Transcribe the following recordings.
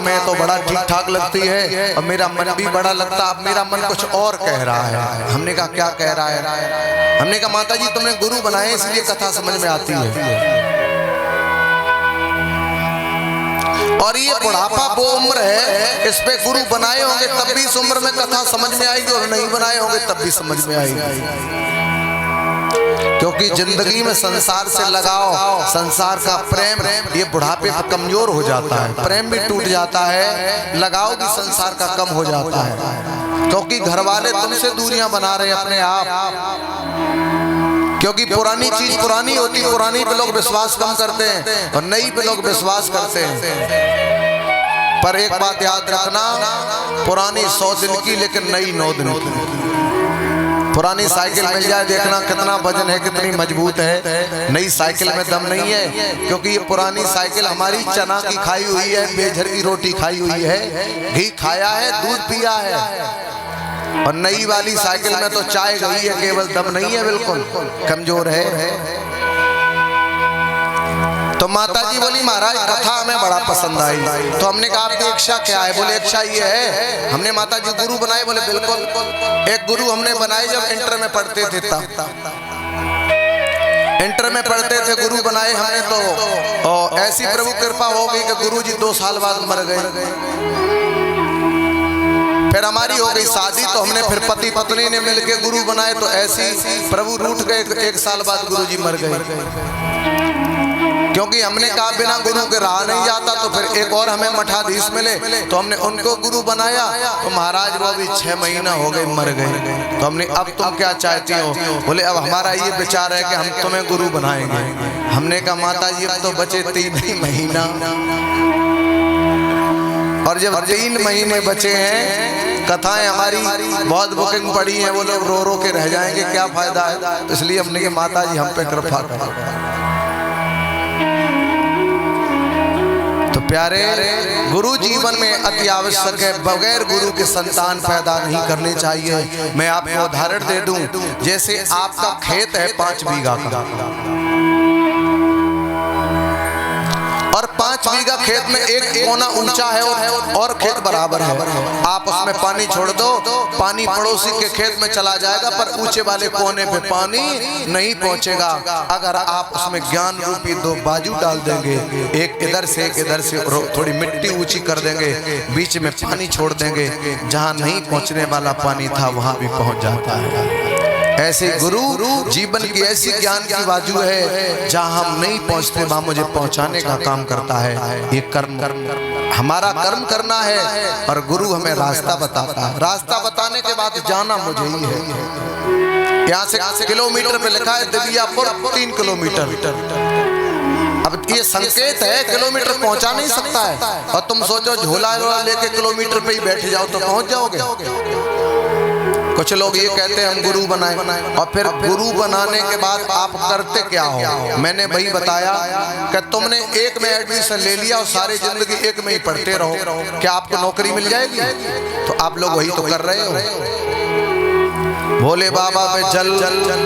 हमें तो बड़ा ठीक ठाक लगती है और मेरा मन भी बड़ा लगता, अब मेरा मन कुछ और कह रहा है। हमने कहा क्या कह रहा है? हमने कहा माता जी तुमने गुरु बनाए इसलिए कथा समझ में आती है, और ये बुढ़ापा वो उम्र है इस पे गुरु बनाए होंगे तब भी इस उम्र में कथा समझ में आएगी, और नहीं बनाए होंगे तब भी समझ में आएगी। क्योंकि जिंदगी में संसार से लगाओ, संसार का प्रेम ये बुढ़ापे पर कमजोर हो जाता है, प्रेम भी टूट जाता है, लगाव भी संसार का कम हो जाता है। क्योंकि घर वाले तुमसे दूरियां बना रहे हैं अपने आप, क्योंकि पुरानी चीज पुरानी होती, पुरानी पे लोग विश्वास कम करते हैं और नई पे लोग विश्वास करते हैं। पर एक बात याद रखना, पुरानी 100 दिन की लेकिन नई 9 दिन की। पुरानी साइकिल मिल जाए देखना कितना वजन है, कितनी मजबूत है, नई साइकिल में दम नहीं है। क्योंकि ये पुरानी साइकिल हमारी चना की खाई हुई है, बेझर की रोटी खाई हुई है, घी खाया है, दूध पिया है, और नई वाली साइकिल में तो चाय गई है, केवल दम नहीं है, बिल्कुल कमजोर है। तो माता जी बोली महाराज कथा हमें बड़ा पसंद आई। तो हमने कहा आपकी इच्छा क्या है? बोले इच्छा ये है, हमने माता जी गुरु बनाए। बोले बिल्कुल, एक गुरु हमने बनाए जब इंटर में पढ़ते थे, तब इंटर में पढ़ते थे गुरु बनाए हमने। तो ऐसी प्रभु कृपा हो गई कि गुरु जी 2 साल बाद मर गए। फिर हमारी हो गई शादी, तो हमने फिर पति पत्नी ने मिलकर गुरु बनाए। तो ऐसी प्रभु रूठ गए, 1 साल बाद गुरु जी मर गए। क्योंकि हमने कहा बिना गुरु के रहा नहीं जाता। तो फिर एक और हमें मठाधीश मिले, तो हमने उनको गुरु बनाया। तो महाराज वो अभी 6 महीना हो गए मर गए। तो हमने अब तुम क्या चाहती हो? बोले अब हमारा ये विचार है कि हम तुम्हें गुरु बनाएंगे। हमने कहा माता जी अब तो बचे 3 ही महीना, और जब 3 महीने बचे हैं, कथाएं हमारी बहुत बुकिंग पड़ी हैं, वो लोग रो रो के रह जाएंगे, क्या फायदा है? इसलिए हमने कहा माता जी हम पे कृपा करो। तो प्यारे, गुरु जीवन में अति आवश्यक है, बगैर गुरु के संतान पैदा नहीं करने चाहिए। मैं आपको उदाहरण दे दूं, जैसे आपका खेत है 5 बीघा का, और 5 बीघा खेत में एक कोना ऊंचा है और खेत बराबर है। आप उसमें पानी छोड़ दो, पानी पड़ोसी के खेत में चला जाएगा, पर ऊंचे वाले कोने पे पानी नहीं पहुंचेगा। अगर आप उसमें ज्ञान रूपी 2 बाजू डाल देंगे, एक इधर से एक इधर से, थोड़ी मिट्टी ऊंची कर देंगे, बीच में पानी छोड़ देंगे, जहां नहीं पहुंचने वाला पानी था वहां भी पहुंच जाता है। ऐसे गुरु जीवन की ऐसी ज्ञान की बाजू है, जहां हम नहीं पहुंचते वहां मुझे पहुंचाने का काम करता है। ये कर्म हमारा कर्म करना है, और गुरु हमें रास्ता बताता है। रास्ता बताने के बाद जाना मुझे ही है। यहाँ से किलोमीटर पे लिखा है दिव्यापुर 3 किलोमीटर। अब ये संकेत है, किलोमीटर पहुंचा नहीं सकता है। और तुम सोचो झोला लेके किलोमीटर पे ही बैठ जाओ तो पहुंच जाओगे। कुछ लोग ये कहते हैं हम गुरु बनाए, और फिर गुरु बनाने के बाद आप करते क्या हो? मैंने वही बताया कि तुमने एक में एडमिशन ले लिया और सारी जिंदगी एक में ही पढ़ते रहो, क्या आपको नौकरी मिल जाएगी? तो आप लोग वही तो कर रहे हो। भोले बाबा पे जल,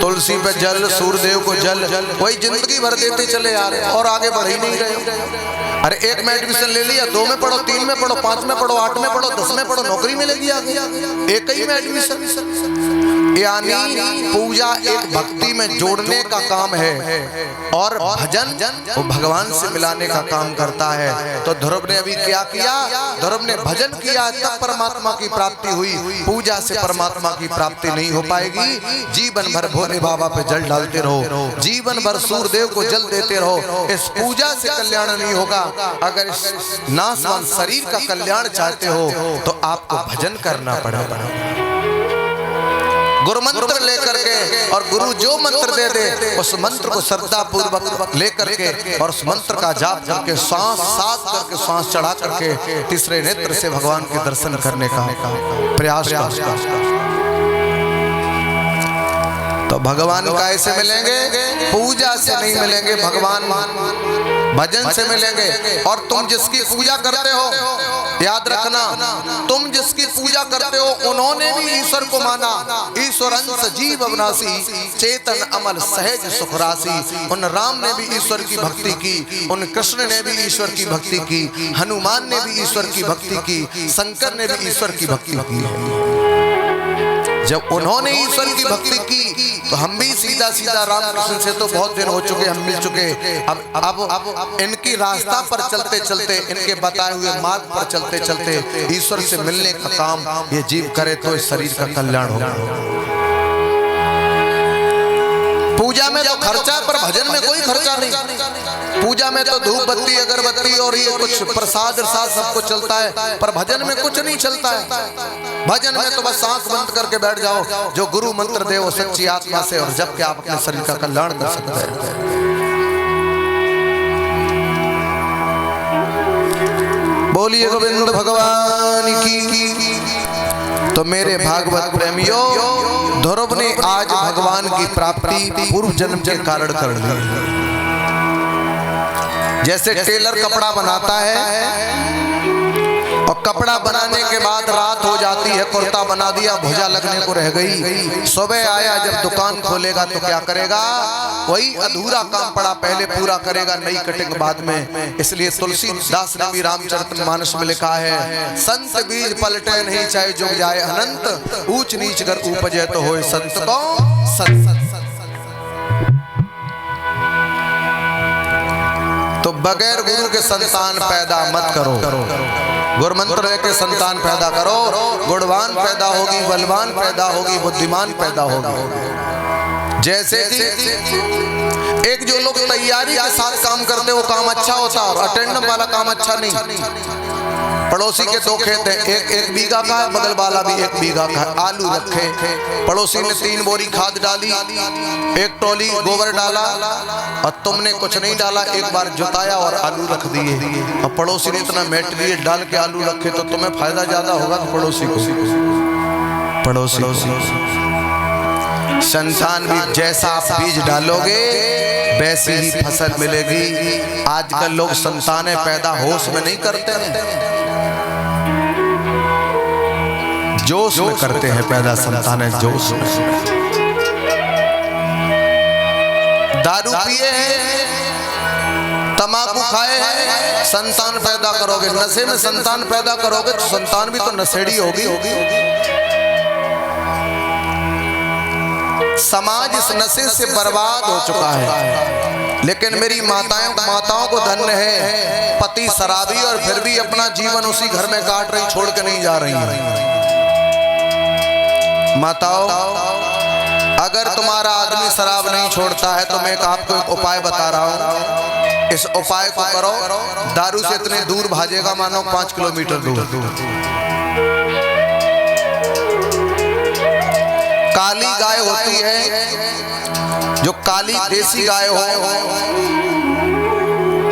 तुलसी पे जल, सूर्यदेव को जल, वही जिंदगी भर देते चले आ रहे और आगे बढ़ ही नहीं रहे। अरे एक में एडमिशन ले लिया, 2 में पढ़ो, 3 में पढ़ो, 5 में पढ़ो, 8 में पढ़ो, 10 में पढ़ो, नौकरी मिलेगी आगे। एक ही में एडमिशन, यानी पूजा एक भक्ति में जोड़ने का काम है, और भजन वो भगवान से मिलाने का काम करता है। तो ध्रुव ने अभी क्या किया? ध्रुव ने भजन किया, तब परमात्मा की प्राप्ति हुई। पूजा से परमात्मा की प्राप्ति नहीं हो पाएगी। जीवन भर भोले बाबा पे जल डालते रहो, जीवन भर सूर्यदेव को जल देते रहो, इस पूजा से कल्याण नहीं होगा। अगर इस नाशवान शरीर का कल्याण चाहते हो तो आपको भजन करना पड़ेगा। गुरु मंत्र लेकर के, और गुरु जो मंत्र दे दे उस मंत्र को श्रद्धा पूर्वक लेकर के, और उस मंत्र का जाप करके, सांस साफ करके, सांस चढ़ा करके, तीसरे नेत्र से भगवान के दर्शन करने का प्रयास कर। तो भगवान कैसे मिलेंगे? पूजा से नहीं मिलेंगे, भगवान भजन से मिलेंगे। और तुम जिसकी पूजा करते हो याद रखना, तुम जिसकी पूजा करते हो उन्होंने भी ईश्वर को माना। ईश्वर अंश जीव अविनाशी, चेतन अमल सहज सुख राशि। उन राम ने भी ईश्वर की भक्ति की, उन कृष्ण ने भी ईश्वर की भक्ति की, हनुमान ने भी ईश्वर की भक्ति की, शंकर ने भी ईश्वर की भक्ति की। जब उन्होंने ईश्वर की भक्ति की तो हम भी सीधा सीधा रामकृष्ण से तो बहुत दिन हो चुके, हम मिल चुके। अब इनकी रास्ता पर चलते चलते, इनके बताए हुए मार्ग पर चलते चलते ईश्वर से मिलने का काम ये जीव करे तो इस शरीर का कल्याण होगा। पूजा में तो खर्चा, पर भजन में कोई खर्चा नहीं। पूजा में तो धूप बत्ती अगरबत्ती और ये कुछ प्रसाद साथ सब कुछ चलता है, पर भजन में कुछ नहीं चलता है। भजन में तो बस आंख बंद करके बैठ जाओ, जो गुरु मंत्र दे वो सच्ची आत्मा से, और जब के आप अपने शरीर का कल्याण कर सकते हैं। बोलिए गोविंद भगवान की। तो मेरे भागवत प्रेमियों, ध्रुव ने आज भगवान की प्राप्ति पूर्व जन्म के कारण कर ली। जैसे टेलर कपड़ा बनाता है और कपड़ा बनाने के बाद रात हो जाती है, कुर्ता बना दिया, भुजा लगने को रह गई, सुबह आया जब दुकान खोलेगा तो क्या करेगा? वही अधूरा काम पड़ा पहले पूरा करेगा, नई कटिंग बाद में। इसलिए तुलसीदास ने भी रामचरितमानस में लिखा है, संत बीज पलटे नहीं चाहे जुग जाए अनंत, ऊंच नीच कर उपजे तो होए संत को संत। तो बगैर गुरु के संतान पैदा मत करो, गुरु मंत्र लेके संतान पैदा करो। गुणवान पैदा होगी, बलवान पैदा होगी, बुद्धिमान पैदा होगी। जैसे एक जो लोग तैयारी के साथ काम करते वो काम अच्छा होता है, और अटेंडम वाला काम अच्छा नहीं। पड़ोसी के 2 खेत हैं, एक बीघा का है, बगल वाला भी 1 बीघा का है। आलू रखे, पड़ोसी ने 3 बोरी खाद डाली, 1 टोली गोबर डाला, और तुमने कुछ नहीं डाला, एक बार जुताया और आलू रख दिए। और पड़ोसी ने इतना मेटेरियल डाल के आलू रखे तो तुम्हें फायदा ज्यादा होगा तो पड़ोसी को। पड़ोसी संतान भी जैसा आप बीज डालोगे वैसी ही फसल मिलेगी। आजकल लोग संतानें पैदा होश में नहीं करते हैं, जोश में करते हैं पैदा संतानें, जोश में। दारू पिए हैं, तंबाकू खाए हैं, संतान पैदा करोगे। नशे में संतान पैदा करोगे तो संतान भी तो नशेड़ी होगी। समाज इस नशे से बर्बाद हो चुका है, लेकिन मेरी माताओं को धन्य है, पति शराबी और फिर भी अपना जीवन उसी घर में काट रही, छोड़ के नहीं जा रही है। माताओं, अगर तुम्हारा आदमी शराब नहीं छोड़ता है तो मैं आपको एक उपाय बता रहा हूँ, इस उपाय को करो। दारू से इतने दूर भागेगा मानो 5 किलोमीटर दूर। काली गाय होती है, जो काली देसी गाय हो,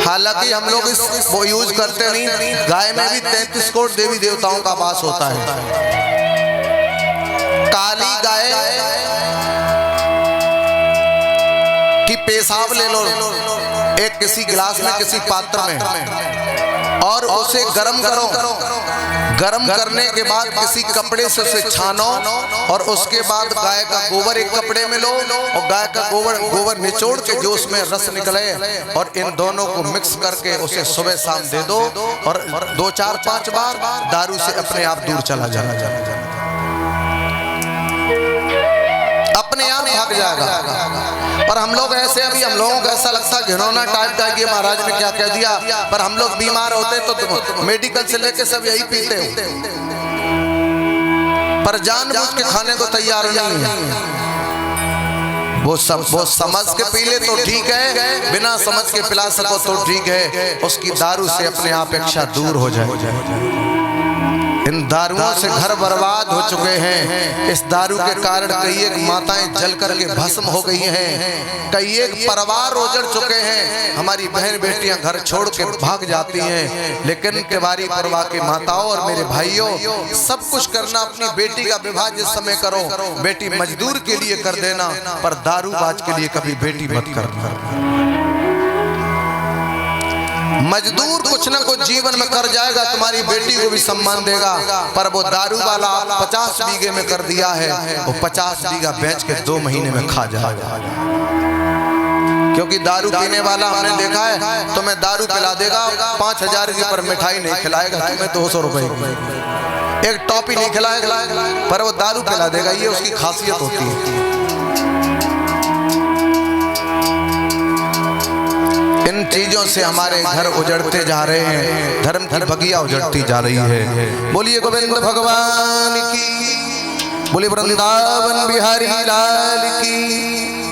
हालांकि हम लोग इसको यूज करते नहीं। गाय में भी 33 करोड़ देवी देवताओं का वास होता है। काली गाय की पेशाब ले लो एक किसी गिलास में, किसी पात्र में, और उसे गर्म करो। गर्म करने के बाद किसी कपड़े से उसे छानो, और उसके बाद गाय का गोबर एक कपड़े में लो, और गाय का गोबर निचोड़ के जो उसमें रस निकले, और इन दोनों को मिक्स करके उसे सुबह शाम दे दो, और 2, 4, 5 बार दारू से अपने आप दूर चला जाएगा, अपने आप भाग जाएगा। पर हम लोग ऐसे, अभी हम लोगों को ऐसा लगता घिनौना टाइप का कि महाराज ने क्या कह दिया, पर हम लोग बीमार होते तो मेडिकल से लेके सब यही पीते हो, पर जानबूझ के खाने को तैयार नहीं है। वो समझ के पी ले तो ठीक है, बिना समझ के पिला सको तो ठीक है, उसकी दारू से अपने आप इच्छा दूर हो जाए। इन दारुओं से घर बर्बाद हो चुके हैं। इस दारू के कारण कई एक माताएं जल करके भस्म हो गई हैं, कई एक परिवार उजड़ चुके हैं। हमारी बहन बेटियां घर छोड़ के भाग जाती हैं, लेकिन तिवारी परिवार की माताओं और मेरे भाइयों, सब कुछ करना, अपनी बेटी का विवाह जिस समय करो, बेटी मजदूर के लिए कर देना, पर दारूबाज के लिए कभी बेटी मत करना। मजदूर कुछ ना कुछ जीवन में कर जाएगा, तुम्हारी बेटी को भी सम्मान देगा, पर वो दारू वाला 50 बीघे में कर दिया है, वो 50 बीघा बेच के 2 महीने में खा जाएगा। क्योंकि दारू पीने वाला हमने देखा है, तुम्हें दारू पिला देगा 5000 की, पर मिठाई नहीं खिलाएगा तुम्हें 200 रुपए की, एक टॉपी नहीं खिलाएगा, पर वो दारू पिला देगा। ये उसकी खासियत होती है। इन चीजों से हमारे घर उजड़ते जा रहे हैं, धर्म की बगिया उजड़ती जा रही है। बोलिए गोविंद भगवान की, बोलिए वृंदावन बिहारी लाल की।